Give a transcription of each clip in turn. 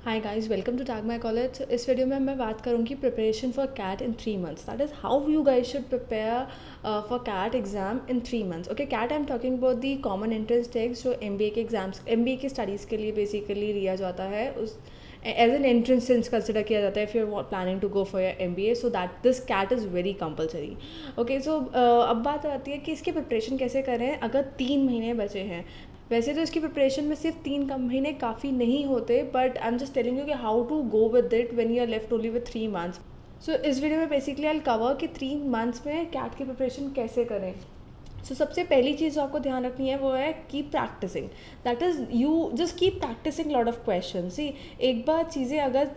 Hi guys, welcome to Tag My College. इस video में मैं बात करूँगी preparation for CAT in 3 months। That is how you guys should prepare for CAT exam in 3 months। Okay, CAT I am talking about the common entrance test जो MBA के exams, MBA की studies के लिए basically लिया जाता है। उस as an entrance consider किया जाता है if you are planning to go for your MBA, so that this CAT is very compulsory. Okay, so अब बात आती है कि इसकी प्रिपरेशन कैसे करें अगर 3 महीने बचे हैं। वैसे तो इसकी प्रिपरेशन में सिर्फ 3 महीने काफ़ी नहीं होते, but I am just telling you कि how to go with it when you are left only with 3 months। So इस वीडियो में बेसिकली आई कवर कि 3 months में कैट की प्रिपरेशन कैसे करें। सो सबसे पहली चीज़ जो आपको ध्यान रखनी है वो है keep practicing. That is you just keep practicing lot of question. See एक बार चीज़ें अगर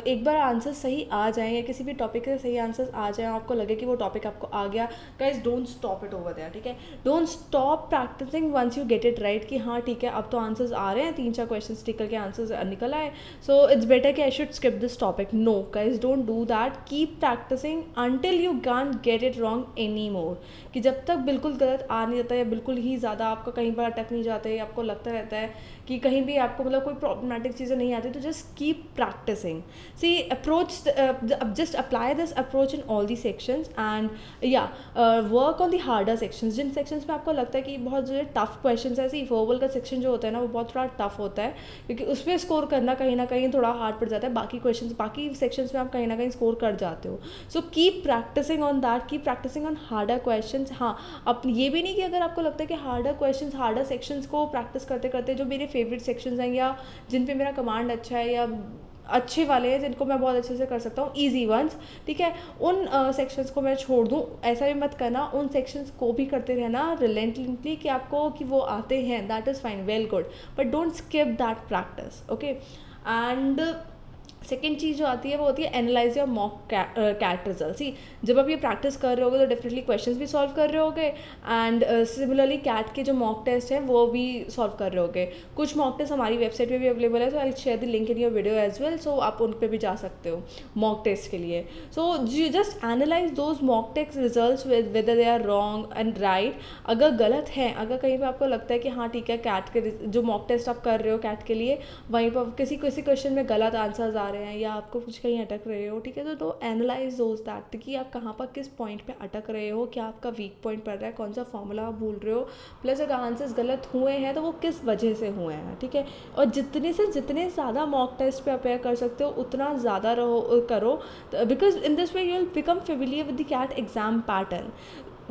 एक बार आंसर सही आ जाए या किसी भी टॉपिक के सही आंसर्स आ जाए और आपको लगे कि वो टॉपिक आपको आ गया, guys don't stop it over there. ठीक है, don't stop practising once you get it right कि हाँ ठीक है अब तो आंसर्स आ रहे हैं, 3-4 क्वेश्चन निकल के आंसर्स निकल आए, सो इट्स बेटर कि I should skip this topic. No guys, don't do that. Keep practising until you can't get it wrong any more. कि जब तक बिल्कुल गलत आ नहीं जाता या बिल्कुल ही ज़्यादा आपका कहीं पर अटक नहीं जाते, आपको लगता रहता है कि कहीं भी आपको मतलब कोई प्रॉब्लमेटिक चीज़ें नहीं आती, तो just keep practicing. See approach, just apply this approach in all the sections and या work on the harder sections. जिन सेक्शंस में आपको लगता है कि बहुत जो टफ क्वेश्चन है, सी वर्बल का सेक्शन जो होता है ना वो बहुत थोड़ा टफ होता है क्योंकि उसमें स्कोर करना कहीं ना कहीं थोड़ा हार्ड पड़ जाता है। बाकी सेक्शंस में आप कहीं ना कहीं स्कोर कर जाते हो। So keep practising on that, keep practising on harder question. हाँ, अब ये भी नहीं कि अगर आपको लगता है कि हार्डर क्वेश्चंस, हार्डर सेक्शंस को प्रैक्टिस करते करते जो मेरे फेवरेट सेक्शंस हैं या जिन पे मेरा कमांड अच्छा है या अच्छे वाले हैं जिनको मैं बहुत अच्छे से कर सकता हूँ, ईजी वंस, ठीक है, उन सेक्शंस को मैं छोड़ दूँ, ऐसा भी मत करना। उन सेक्शंस को भी करते रहना रिलेंटली कि आपको कि वो आते हैं, that is fine, well good, but don't skip that practice. Okay, and second चीज़ जो आती है वो होती है analyse your mock CAT result. See जब आप ये प्रैक्टिस कर रहे होगे तो डेफिनेटली क्वेश्चंस भी सॉल्व कर रहे होगे एंड सिमिलरली कैट के जो मॉक टेस्ट हैं वो भी सॉल्व कर रहे होगे। कुछ मॉक टेस्ट हमारी वेबसाइट पे भी अवेलेबल है, so I share the link in your video as well, so आप उन पे भी जा सकते हो मॉक टेस्ट के लिए। So you just analyse those mock test result whether they are wrong and right. अगर गलत हैं, अगर कहीं पर आपको लगता है कि हाँ ठीक है कैट के जो मॉक टेस्ट आप कर रहे हो कैट के लिए वहीं पर किसी क्वेश्चन में गलत आंसर्स आ रहे हैं या आपको कुछ कहीं अटक रहे हो, ठीक है, तो एनालाइज दोज दैट कि आप कहाँ पर किस पॉइंट पे अटक रहे हो, क्या आपका वीक पॉइंट पड़ रहा है, कौन सा फॉर्मूला आप भूल रहे हो, प्लस अगर आंसर्स गलत हुए हैं तो वो किस वजह से हुए हैं। ठीक है, और जितने ज़्यादा मॉक टेस्ट पे अपेयर कर सकते हो उतना ज़्यादा करो, because in this way you will become familiar with the CAT exam pattern.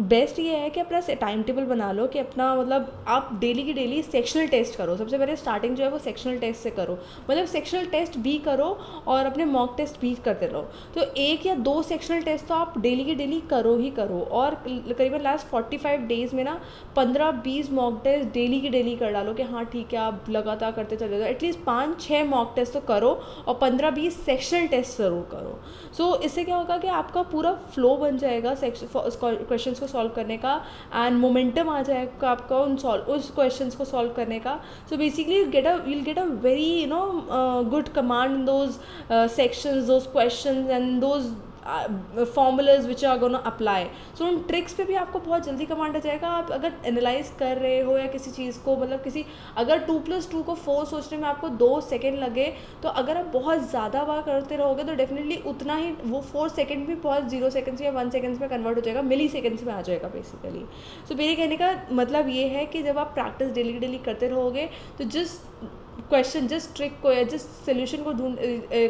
Best ये है कि अपना टाइम टेबल बना लो कि अपना मतलब आप डेली की डेली सेक्शनल टेस्ट करो। सबसे पहले स्टार्टिंग जो है वो सेक्शनल टेस्ट से करो, मतलब सेक्शनल टेस्ट भी करो और अपने मॉक टेस्ट भी करते रहो। तो 1 या 2 सेक्शनल टेस्ट तो आप डेली की डेली करो ही करो, और करीबन लास्ट 45 डेज़ में ना 15-20 मॉक टेस्ट डेली की डेली कर डालो कि हाँ ठीक है आप लगातार करते चले जाओ। एटलीस्ट 5-6 मॉक टेस्ट तो करो और 15-20 सेक्शनल टेस्ट ज़रूर करो। सो इससे क्या होगा कि आपका पूरा फ्लो बन जाएगा क्वेश्चन को सॉल्व करने का एंड मोमेंटम आ जाएगा आपका उस क्वेश्चंस को सॉल्व करने का। So basically you'll get a very good command in those sections, those questions and those formulas which are gonna apply. सो उन ट्रिक्स पे भी आपको बहुत जल्दी कमांड आ जाएगा। आप अगर एनालाइज कर रहे हो या किसी चीज़ को मतलब अगर 2+2 को 4 सोचने में आपको 2 सेकेंड लगे, तो अगर आप बहुत ज़्यादा बार करते रहोगे तो डेफिनेटली उतना ही वो 4 सेकेंड भी बहुत 0 सेकेंड्स या 1 सेकेंड्स में कन्वर्ट हो जाएगा, मिली सेकेंड्स में आ जाएगा बेसिकली। सो मेरे कहने का मतलब ये है कि जब आप प्रैक्टिस डेली करते रहोगे तो जिस ट्रिक को या जिस सोल्यूशन को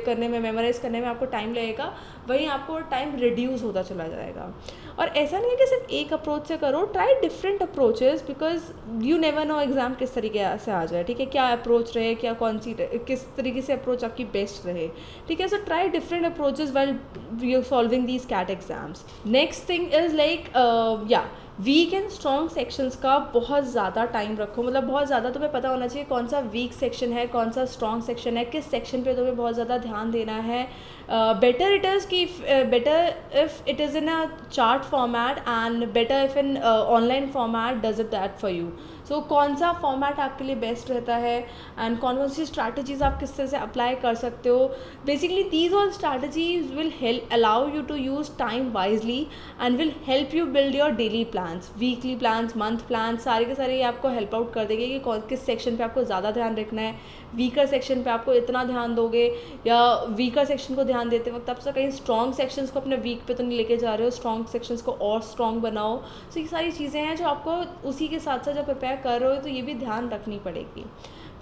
करने में, मेमोराइज करने में आपको टाइम लगेगा, वहीं आपको टाइम रिड्यूस होता चला जाएगा। और ऐसा नहीं है कि सिर्फ एक अप्रोच से करो, try different approaches, because you never know exam किस तरीके से आ जाए। ठीक है, क्या अप्रोच रहे, क्या किस तरीके से अप्रोच आपकी बेस्ट रहे। ठीक है, so try different approaches while you solving these CAT exams. Next thing is like weak and strong sections का बहुत ज़्यादा टाइम रखो, मतलब बहुत ज़्यादा तुम्हें पता होना चाहिए कौन सा वीक सेक्शन है, कौन सा स्ट्रॉन्ग सेक्शन है, किस सेक्शन पे तुम्हें बहुत ज़्यादा ध्यान देना है। Better it if it is in a chart format and better if in online format does it that for you. So कौन सा फॉर्मेट आपके लिए बेस्ट रहता है एंड कौन कौन सी स्ट्रैटेजीज आप किस तरह से अप्लाई कर सकते हो. Basically these all strategies will help allow you to use time wisely and will help you build your daily plans, weekly plans, month plans, सारे के सारे ये आपको हेल्प आउट कर देंगे कि कौन किस सेक्शन पे आपको ज़्यादा ध्यान रखना है, वीकर सेक्शन पे आपको इतना ध्यान दोगे, या वीकर सेक्शन को ध्यान देते वक्त आप सब कहीं स्ट्रॉन्ग सेक्शंस को अपने वीक पे तो नहीं लेके जा रहे हो, स्ट्रॉन्ग सेक्शंस को और स्ट्रॉन्ग बनाओ. सो ये सारी चीज़ें हैं जो आपको उसी के साथ साथ जब प्रिपेयर कर रहे हो तो ये भी ध्यान रखनी पड़ेगी.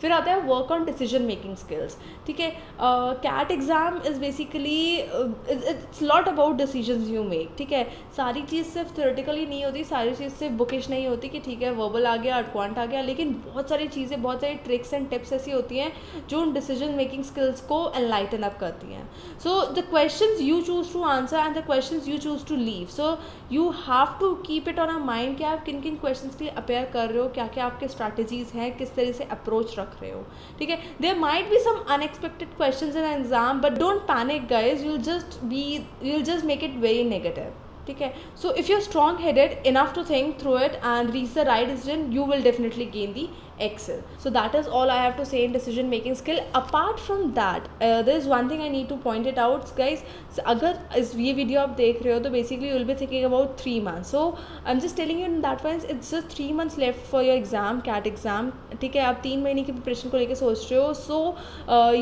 फिर आता है work on decision making skills. ठीक है, CAT exam is basically it's lot about decisions you make. ठीक है, सारी चीज़ सिर्फ थ्योरेटिकली नहीं होती, सारी चीज़ सिर्फ बुकिश नहीं होती कि ठीक है वर्बल आ गया, क्वांट आ गया, लेकिन बहुत सारी चीज़ें, बहुत सारी ट्रिक्स एंड टिप्स ऐसी होती हैं जो उन डिसीजन मेकिंग स्किल्स को एनलाइटन अप करती हैं. So the questions you choose to answer and the questions you choose to leave. So you have to keep it on a mind कि आप किन किन क्वेश्चंस के लिए अपेयर कर रहे हो, क्या क्या आपके स्ट्रैटेजीज़ हैं, किस तरह से अप्रोच रख रहे हो. ठीक है, there might be some unexpected questions in exam, but don't panic guys, you'll just make it very negative. ठीक है, so if you are strong headed enough to think through it and reach the right decision, you will definitely gain the excel. So that is all I have to say in decision making skill. Apart from that, there is one thing I need to point it out guys. So, अगर इस ये video आप देख रहे हो तो basically you will be thinking about 3 months. So I'm just telling you in that sense it's just 3 months left for your exam, CAT exam. ठीक है, आप 3 महीने की प्रिपरेशन को लेकर सोच रहे हो. So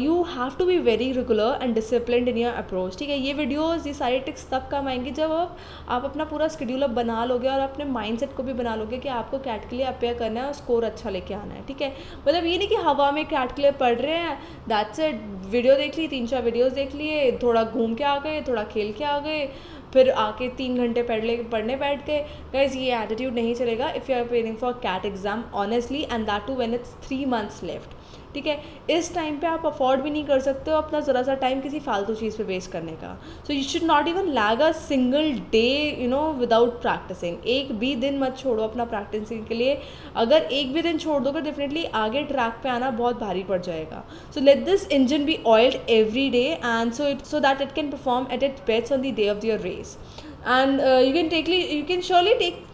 you have to be very regular and disciplined in your approach. ठीक है, ये वीडियोज़, ये सारे टिप्स तब काम आएंगे जब आप अपना पूरा स्केड्यूल अब बना लोगे और अपने माइंडसेट को भी बना लोगे कि आपको कैट के लिए अपेयर करना है और स्कोर अच्छा लेके आना है. ठीक है, मतलब ये नहीं कि हवा में कैट के लिए पढ़ रहे हैं, दैट्स इट, वीडियो देख ली, 3-4 वीडियोस देख लिए, थोड़ा घूम के आ गए, थोड़ा खेल के आ गए, फिर आके 3 घंटे पढ़ने बैठ गए. गाइस, ये एटीट्यूड नहीं चलेगा if you are preparing for CAT exam honestly, and that too when it's 3 months left. ठीक है, इस टाइम पे आप अफोर्ड भी नहीं कर सकते हो अपना ज़रा सा टाइम किसी फालतू चीज़ पे वेस्ट करने का. So you should not even lag a single day without practising. एक भी दिन मत छोड़ो अपना प्रैक्टिसिंग के लिए. अगर एक भी दिन छोड़ दोगे डेफिनेटली आगे ट्रैक पे आना बहुत भारी पड़ जाएगा. So let this engine be oiled every day and so that it can perform at its best on the day of your race. And you can surely take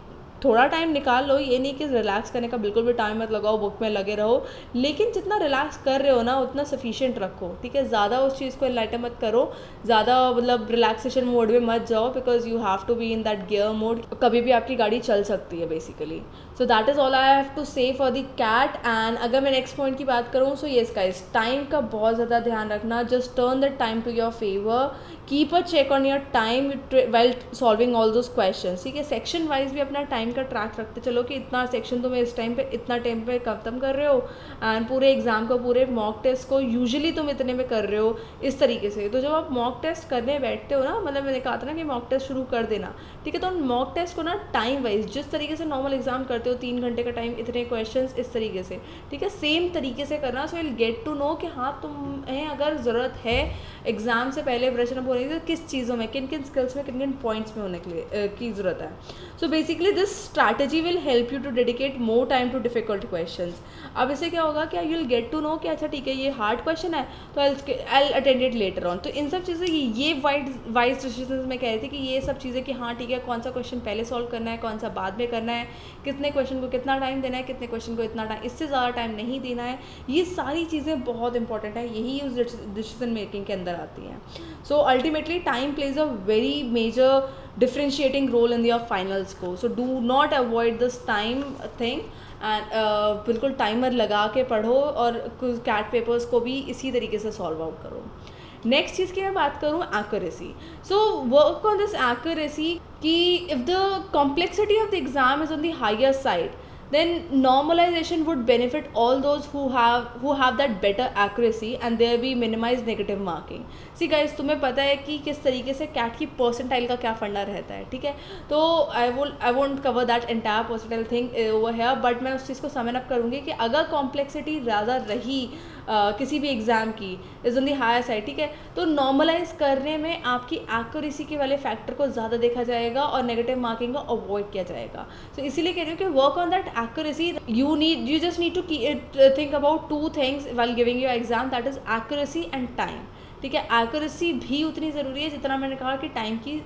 थोड़ा टाइम निकाल लो. ये नहीं कि रिलैक्स करने का बिल्कुल भी टाइम मत लगाओ, बुक में लगे रहो, लेकिन जितना रिलैक्स कर रहे हो ना उतना सफिशिएंट रखो. ठीक है, ज़्यादा उस चीज़ को एनलाइटन मत करो, ज़्यादा मतलब रिलैक्सेशन मोड में मत जाओ, because you have to be in that gear mode. कभी भी आपकी गाड़ी चल सकती है basically. So that is all I have to say for the CAT. And अगर मैं नेक्स्ट पॉइंट की बात करूँ, सो येस गाइस, टाइम का बहुत ज़्यादा ध्यान रखना. Just turn the time to your favour, keep a check on your time while solving all those question. ठीक है, सेक्शन वाइज भी अपना टाइम का ट्रैक रखते चलो कि इतना सेक्शन तुम्हें इस टाइम पे इतना टाइम पे खत्म कर रहे हो, एंड पूरे एग्जाम को, पूरे मॉक टेस्ट को यूजुअली तुम इतने में कर रहे हो, इस तरीके से. तो जब आप मॉक टेस्ट करने बैठते हो ना, मतलब मैंने कहा था ना कि मॉक टेस्ट शुरू कर देना. ठीक है, तो मॉक टेस्ट को ना टाइम वाइज जिस तरीके से नॉर्मल एग्जाम करते हो, 3 घंटे का टाइम, इतने क्वेश्चन, इस तरीके से. ठीक है, सेम तरीके से करना. So will get to know कि हाँ तुम्हें अगर ज़रूरत है एग्जाम से पहले ब्रशन अप होने की, किस चीज़ों में, किन किन स्किल्स में, किन किन पॉइंट्स में होने के लिए की ज़रूरत है. So basically this strategy will help you to dedicate more time to difficult questions. अब इससे क्या होगा कि you will get to know कि अच्छा ठीक है ये हार्ड क्वेश्चन है तो I attend it later on. तो इन सब चीज़ें ये वाइज डिसीजन में कह रही थी कि ये सब चीज़ें कि हाँ ठीक है कौन सा क्वेश्चन पहले सॉल्व करना है, कौन सा बाद में करना है, कितने क्वेश्चन को कितना टाइम देना है, कितने क्वेश्चन को इतना टाइम, इससे ज़्यादा टाइम नहीं देना है. ये सारी चीज़ें बहुत इंपॉर्टेंट है, यही उस डिसीजन मेकिंग के अंदर आती हैं. So ultimately time plays a very major differentiating role in your final score. So do not avoid this time thing and बिल्कुल टाइमर लगा के पढ़ो और कैट पेपर्स को भी इसी तरीके से सॉल्व आउट करो. नेक्स्ट चीज़ की मैं बात करूँ accuracy. So work on this accuracy कि if the complexity of the exam is on the higher side, then normalization would benefit all those who have that better accuracy and there be minimize negative marking. See guys, तुम्हें पता है कि किस तरीके से cat की percentile का क्या फंडा रहता है. ठीक है, तो I won't cover that entire percentile thing over here, but मैं उस चीज़ को समन अप करूँगी कि अगर कॉम्प्लेक्सिटी ज़्यादा रही किसी भी एग्ज़ाम की is on the higher side, ठीक है, तो नॉर्मलाइज करने में आपकी एक्यूरेसी के वाले फैक्टर को ज़्यादा देखा जाएगा और नेगेटिव मार्किंग को अवॉइड किया जाएगा. तो इसीलिए कह रही हूँ कि work on that accuracy. You just need to think about 2 things while giving your exam, that is accuracy and time. ठीक है, एक्यूरेसी भी उतनी ज़रूरी है जितना मैंने कहा कि टाइम की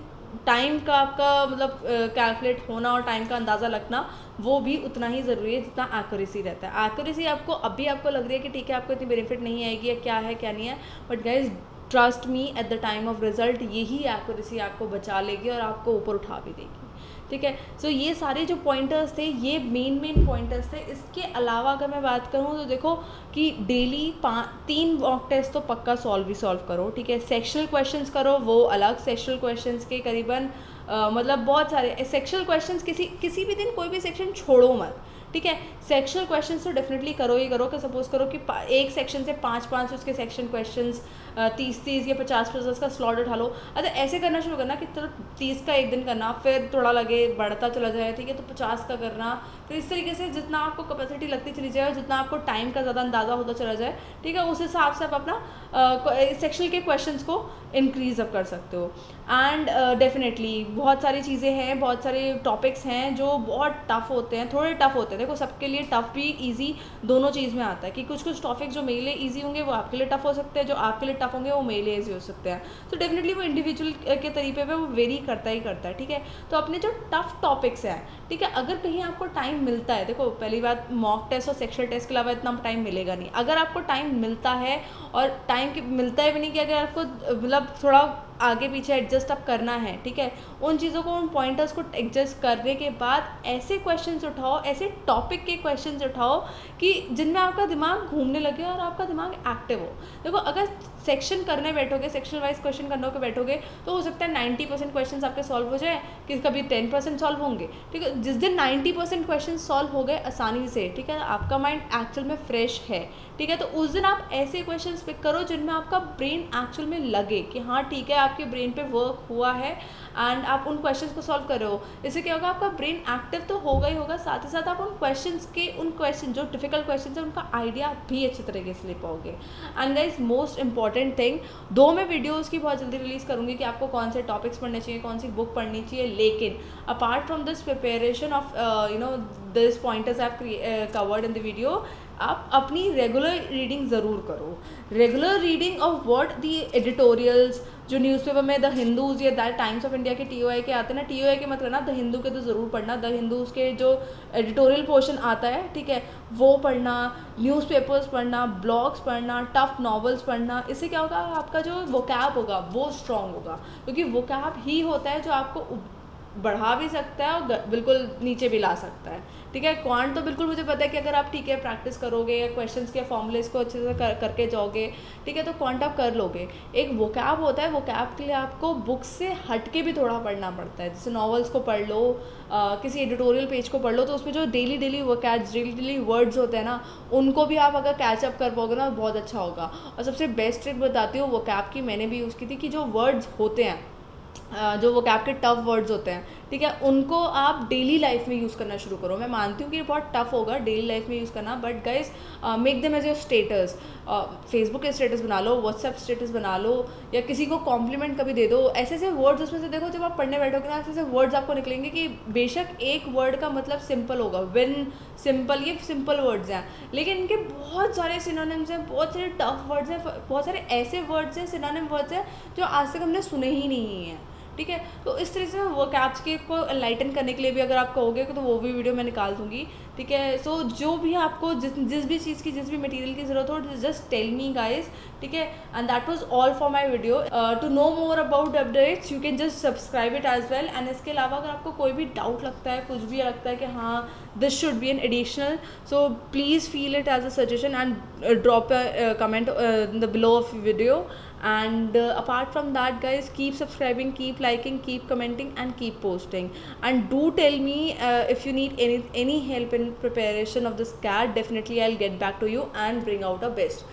टाइम का आपका मतलब कैलकुलेट होना और टाइम का अंदाज़ा लगना वो भी उतना ही ज़रूरी है जितना एक्यूरेसी रहता है। एक्यूरेसी आपको अभी आपको लग रही है कि ठीक है आपको इतनी बेनिफिट नहीं आएगी या क्या है क्या नहीं है, but guys trust me at the time of result यही एक्यूरेसी आपको बचा लेगी और आपको ऊपर उठा भी देगी। ठीक है, सो ये सारे जो पॉइंटर्स थे ये मेन पॉइंटर्स थे। इसके अलावा अगर मैं बात करूँ तो देखो कि डेली 3 मॉक टेस्ट तो पक्का सॉल्व करो। ठीक है, सेक्शनल क्वेश्चंस करो, वो अलग सेक्शनल क्वेश्चंस के करीबन मतलब बहुत सारे सेक्शनल क्वेश्चंस, किसी भी दिन कोई भी सेक्शन छोड़ो मत। ठीक है, सेक्शनल क्वेश्चंस तो डेफिनेटली करो ही करो। कि सपोज करो कि एक सेक्शन से 5 उसके सेक्शन क्वेश्चंस 30 या 50 का स्लॉट उठा लो। अच्छा ऐसे करना शुरू करना कि चलो 30 का एक दिन करना, फिर थोड़ा लगे बढ़ता चला जाए, ठीक है, तो 50 का करना, फिर इस तरीके से जितना आपको कैपेसिटी लगती चली जाए और जितना आपको टाइम का ज़्यादा अंदाज़ा होता चला जाए, ठीक है, उस हिसाब से आप अपना सेक्शनल के क्वेश्चंस को इंक्रीज अप कर सकते हो। एंड डेफिनेटली बहुत सारी चीज़ें हैं, बहुत सारे टॉपिक्स हैं जो बहुत टफ़ होते हैं, थोड़े टफ़ होते हैं। देखो सबके लिए टफ़ भी ईजी दोनों चीज़ में आता है कि कुछ टॉपिक जो मेरे लिए ईजी होंगे वो आपके लिए टफ़ हो सकते हैं, जो आपके लिए टफ़ होंगे वो मेरे लिए ईजी हो सकते हैं। तो डेफिनेटली वो इंडिविजुअल के तरीके पे वो वेरी करता है। ठीक है, तो अपने जो टफ़ टॉपिक्स हैं, ठीक है, अगर कहीं आपको टाइम मिलता है, देखो पहली बात मॉक टेस्ट और सेक्शनल टेस्ट के अलावा इतना टाइम मिलेगा नहीं। अगर आपको टाइम मिलता है, और टाइम मिलता है भी नहीं कि अगर आपको मतलब थोड़ा आगे पीछे एडजस्ट अब करना है, ठीक है, उन चीज़ों को, उन पॉइंटर्स को एडजस्ट करने के बाद ऐसे क्वेश्चंस उठाओ, ऐसे टॉपिक के क्वेश्चंस उठाओ कि जिनमें आपका दिमाग घूमने लगे और आपका दिमाग एक्टिव हो। देखो अगर सेक्शन करने बैठोगे, सेक्शन वाइज क्वेश्चन करने के बैठोगे, तो हो सकता है 90% क्वेश्चन आपके सॉल्व हो जाए, कि कभी 10% सॉल्व होंगे। ठीक है, जिस दिन 90% क्वेश्चन सॉल्व हो गए आसानी से, ठीक है, आपका माइंड एक्चुअल में फ्रेश है, ठीक है, तो उस दिन आप ऐसे क्वेश्चन पिक करो जिनमें आपका ब्रेन एक्चुअल में लगे कि हाँ ठीक है आपके ब्रेन पे वर्क हुआ है एंड आप उन क्वेश्चंस को सॉल्व कर रहे हो। इससे क्या होगा, आपका ब्रेन एक्टिव तो होगा ही होगा, साथ ही साथ आप उन क्वेश्चन जो डिफिकल्ट क्वेश्चन है उनका आइडिया भी अच्छे तरीके से ले पाओगे। And guys most important thing, 2 मैं वीडियोज़ की बहुत जल्दी रिलीज़ करूँगी कि आपको कौन से टॉपिक्स पढ़ने चाहिए, कौन सी बुक पढ़नी चाहिए, लेकिन apart from this preparation of this pointers I have covered in the video, आप अपनी रेगुलर रीडिंग ज़रूर करो। Regular reading of what the editorials जो न्यूज़पेपर में द हिंदूज़ या द टाइम्स ऑफ इंडिया के TOI के आते हैं ना, TOI के मत करना, द हिंदू के तो ज़रूर पढ़ना। द हिंदूज़ के जो एडिटोरियल पोर्शन आता है, ठीक है, वो पढ़ना, न्यूज़पेपर्स पढ़ना, ब्लॉग्स पढ़ना, टफ नॉवेल्स पढ़ना। इससे क्या होगा, आपका जो वोकैब होगा वो स्ट्रॉन्ग होगा, क्योंकि वोकैब ही होता है जो आपको बढ़ा भी सकता है और बिल्कुल नीचे भी ला सकता है। ठीक है, क्वांट तो बिल्कुल मुझे पता है कि अगर आप ठीक है प्रैक्टिस करोगे या क्वेश्चंस के फॉर्मूलेस को अच्छे से करके जाओगे, ठीक है, तो क्वांट आप कर लोगे। एक वोकैब होता है, वोकैब के लिए आपको बुक से हट के भी थोड़ा पढ़ना पड़ता है। जैसे नॉवेल्स को पढ़ लो, किसी एडिटोरियल पेज को पढ़ लो, तो उसमें जो डेली वोकैब्स, डेली वर्ड्स होते हैं ना, उनको भी आप अगर कैचअप कर पाओगे ना, बहुत अच्छा होगा। और सबसे बेस्ट ट्रिक बताती हूँ वोकैब की, मैंने भी यूज़ की थी, कि जो वर्ड्स होते हैं, जो वोकैब के टफ वर्ड्स होते हैं, ठीक है, उनको आप डेली लाइफ में यूज़ करना शुरू करो। मैं मानती हूँ कि ये बहुत टफ होगा डेली लाइफ में यूज़ करना, but guys make them as your status. Facebook के स्टेटस बना लो, व्हाट्सएप स्टेटस बना लो, या किसी को कॉम्प्लीमेंट कभी दे दो। ऐसे ऐसे वर्ड्स उसमें से देखो, जब आप पढ़ने बैठोगे ना, ऐसे ऐसे वर्ड्स आपको निकलेंगे कि बेशक एक वर्ड का मतलब सिंपल होगा, विन, सिंपल, ये सिंपल वर्ड्स हैं, लेकिन इनके बहुत सारे सिनोनिम्स हैं, बहुत सारे टफ वर्ड्स हैं, बहुत सारे ऐसे वर्ड्स हैं, सिनोनिम वर्ड्स हैं जो आज तक हमने सुने ही नहीं हैं। ठीक है, तो इस तरह से वोकैब्स के को एनलाइटन करने के लिए भी अगर आप कहोगे तो वो भी वीडियो मैं निकाल दूंगी। ठीक है, सो जो भी आपको जिस भी चीज़ की, जिस भी मटेरियल की ज़रूरत हो, जस्ट टेल मी गाइस। ठीक है, and that was all for my video. To know more about updates you can just subscribe it as well. And इसके अलावा अगर आपको कोई भी डाउट लगता है, कुछ भी लगता है कि हाँ this should be an additional, so please feel it as a suggestion and drop a comment in the below of video. And apart from that guys, keep subscribing, keep liking, keep commenting and keep posting, and do tell me if you need any help in preparation of this CAT. Definitely I'll get back to you and bring out a best.